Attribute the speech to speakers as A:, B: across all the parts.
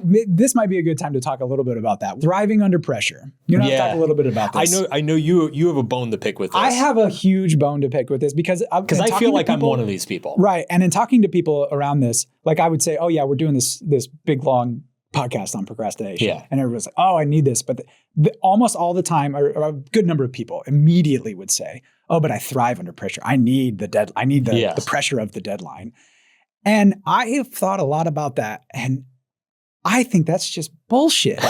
A: This might be a good time to talk a little bit about that. Thriving under pressure. You know, talk a little bit about this.
B: I know you have a bone to pick with this.
A: I have a huge bone to pick with this because I
B: feel like I'm one of these people.
A: Right. And in talking to people around this, like I would say, oh yeah, we're doing this big, long podcast on procrastination.
B: Yeah.
A: And everyone's like, oh, I need this. But almost all the time, or a good number of people immediately would say, oh, but I thrive under pressure. I need the pressure of the deadline. And I have thought a lot about that. And I think that's just bullshit.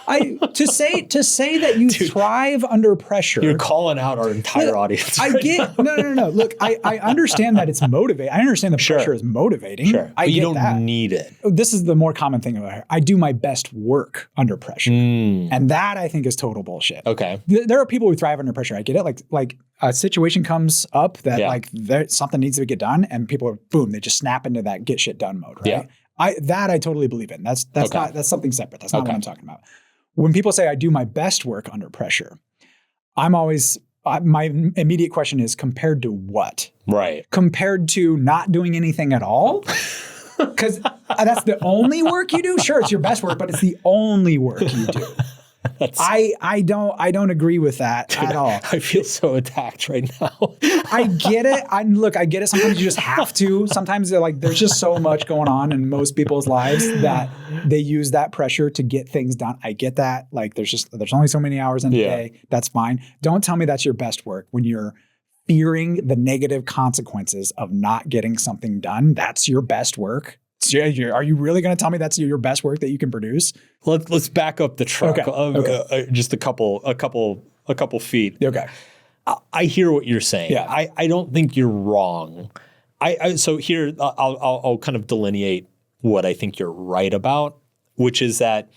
A: To say that you thrive under pressure.
B: You're calling out our entire audience.
A: No. Look, I understand that it's motivating. I understand the pressure is motivating.
B: Sure. But you don't need it.
A: This is the more common thing about it. I do my best work under pressure. And that I think is total bullshit.
B: Okay.
A: There are people who thrive under pressure. I get it. Like a situation comes up that something needs to get done and people are, boom, they just snap into that get shit done mode, right?
B: Yeah.
A: I totally believe in. That's something separate. That's not what I'm talking about. When people say I do my best work under pressure, my immediate question is compared to what?
B: Right.
A: Compared to not doing anything at all? Because that's the only work you do? Sure, it's your best work, but it's the only work you do. I don't agree with that at all.
B: I feel so attacked right now.
A: I get it. I get it. Sometimes you just have to. Sometimes there's just so much going on in most people's lives that they use that pressure to get things done. I get that. Like there's only so many hours in a day. That's fine. Don't tell me that's your best work when you're fearing the negative consequences of not getting something done. That's your best work. Are you really going to tell me that's your best work that you can produce?
B: Let's back up the truck just a couple feet.
A: Okay.
B: I hear what you're saying.
A: Yeah.
B: I don't think you're wrong. So here I'll kind of delineate what I think you're right about, which is that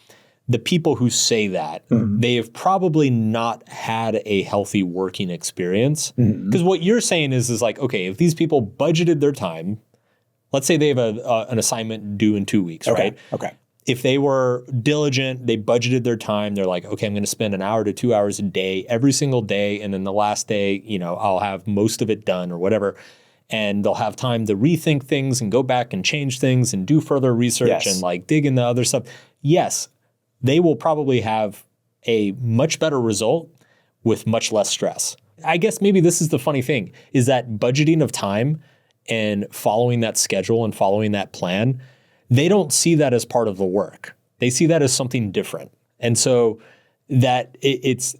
B: the people who say that, they have probably not had a healthy working experience. Because what you're saying is like, okay, if these people budgeted their time, let's say they have an assignment due in 2 weeks, right?
A: Okay.
B: If they were diligent, they budgeted their time, they're like, okay, I'm going to spend an hour to 2 hours a day every single day. And then the last day, I'll have most of it done or whatever. And they'll have time to rethink things and go back and change things and do further research and dig into other stuff. Yes, they will probably have a much better result with much less stress. I guess maybe this is the funny thing, is that budgeting of time and following that schedule and following that plan, they don't see that as part of the work. They see that as something different. And so that it's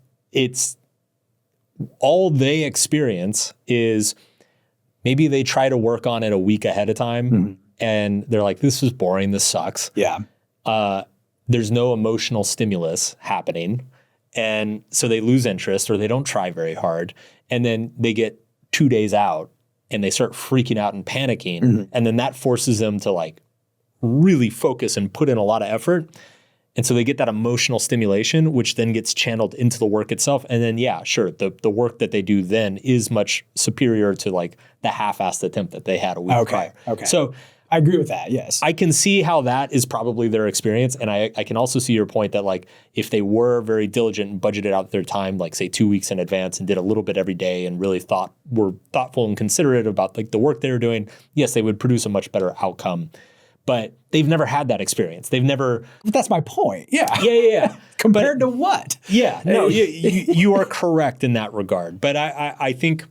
B: all they experience is maybe they try to work on it a week ahead of time and they're like, this is boring, this sucks.
A: Yeah.
B: There's no emotional stimulus happening. And so they lose interest or they don't try very hard. And then they get 2 days out and they start freaking out and panicking. And then that forces them to really focus and put in a lot of effort. And so they get that emotional stimulation, which then gets channeled into the work itself. And then, the work that they do then is much superior to the half-assed attempt that they had a week prior. Okay. So
A: I agree with that, yes.
B: I can see how that is probably their experience. And I can also see your point that if they were very diligent and budgeted out their time, say 2 weeks in advance and did a little bit every day and really were thoughtful and considerate about the work they were doing, yes, they would produce a much better outcome. But they've never had that experience. They've never.
A: That's my point. Yeah.
B: Yeah.
A: Compared to what?
B: Yeah. No, you are correct in that regard. But I think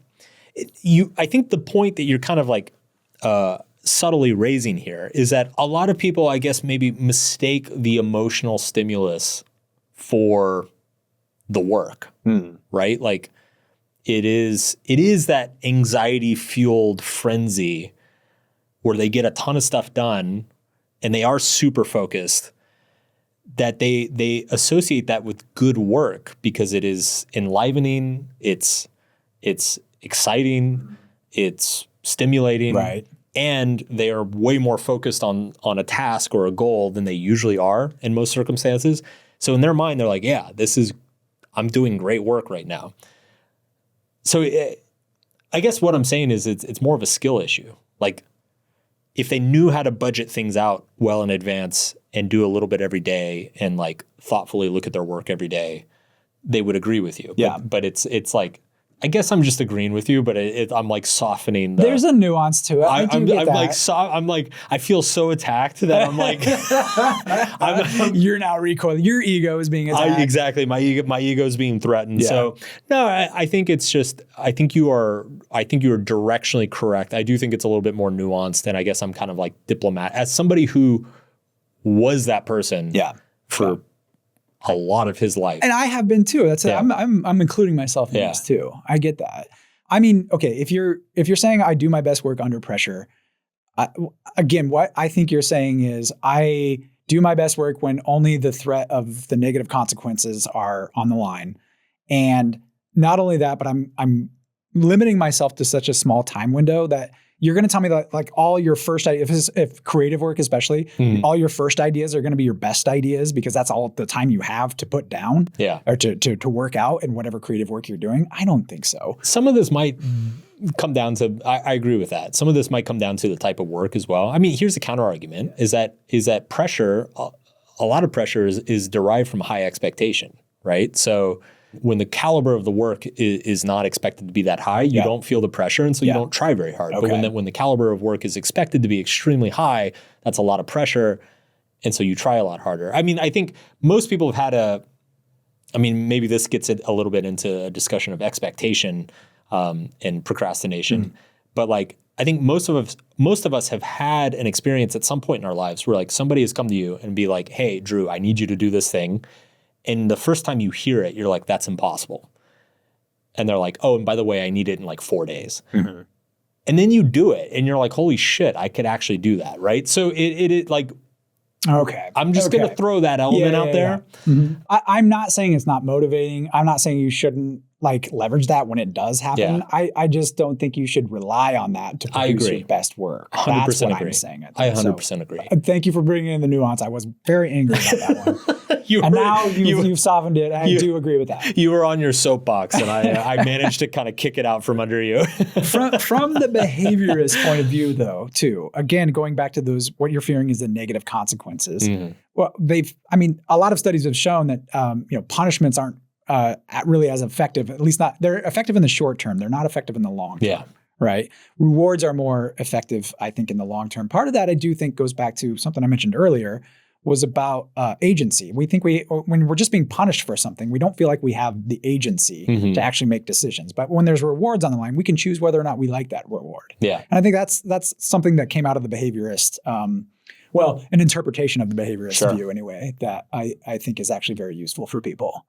B: the point that you're kind of subtly raising here is that a lot of people, I guess, maybe mistake the emotional stimulus for the work, right? It is that anxiety-fueled frenzy where they get a ton of stuff done and they are super focused, that they associate that with good work because it is enlivening, it's exciting, it's stimulating.
A: Right.
B: And they are way more focused on a task or a goal than they usually are in most circumstances. So in their mind, they're like, yeah, I'm doing great work right now. So I guess what I'm saying is it's more of a skill issue. If they knew how to budget things out well in advance and do a little bit every day and thoughtfully look at their work every day, they would agree with you.
A: Yeah.
B: But it's I guess I'm just agreeing with you, but I'm like softening.
A: There's a nuance to it.
B: I'm like, I feel so attacked that I'm like,
A: you're now recoiling. Your ego is being attacked.
B: Exactly. My ego is being threatened. Yeah. So no, I think it's just, I think you are directionally correct. I do think it's a little bit more nuanced, and I guess I'm kind of like diplomat as somebody who was that person. For a lot of his life.
A: And I have been too. I'm including myself in this too. I get that. I mean, okay, if you're saying I do my best work under pressure, again, what I think you're saying is I do my best work when only the threat of the negative consequences are on the line. And not only that, but I'm limiting myself to such a small time window that you're going to tell me that like all your first ideas, if creative work especially, all your first ideas are going to be your best ideas because that's all the time you have to put down or to work out in whatever creative work you're doing. I don't think so.
B: Some of this might come down to, I agree with that. Some of this might come down to the type of work as well. I mean, here's the counter argument is that pressure, a lot of pressure is derived from high expectation, right? So when the caliber of the work is not expected to be that high, you don't feel the pressure, and so you don't try very hard. Okay. But when the caliber of work is expected to be extremely high, that's a lot of pressure, and so you try a lot harder. I mean, I think most people have had maybe this gets it a little bit into a discussion of expectation and procrastination, but like I think most of us have had an experience at some point in our lives where like somebody has come to you and be like, "Hey, Drew, I need you to do this thing." And the first time you hear it, you're like, that's impossible. And they're like, oh, and by the way, I need it in like 4 days. Mm-hmm. And then you do it and you're like, holy shit, I could actually do that, right? So it like,
A: okay,
B: I'm just going to throw that element out there.
A: Yeah. Mm-hmm. I'm not saying it's not motivating. I'm not saying you shouldn't like leverage that when it does happen. Yeah. I just don't think you should rely on that to produce your best work.
B: 100%
A: That's what
B: agree.
A: I'm saying.
B: I 100% agree.
A: Thank you for bringing in the nuance. I was very angry about that one. Now you've softened it. I do agree with that.
B: You were on your soapbox, and I managed to kind of kick it out from under you.
A: From the behaviorist point of view, though, too, again, going back to those, what you're fearing is the negative consequences. Mm-hmm. Well, a lot of studies have shown that, punishments aren't really as effective, at least not, they're effective in the short term. They're not effective in the long term. Yeah. Right. Rewards are more effective, I think, in the long term. Part of that, I do think, goes back to something I mentioned earlier, was about agency. We think when we're just being punished for something, we don't feel like we have the agency to actually make decisions. But when there's rewards on the line, we can choose whether or not we like that reward. Yeah. And I think that's something that came out of the behaviorist, an interpretation of the behaviorist view anyway, that I think is actually very useful for people.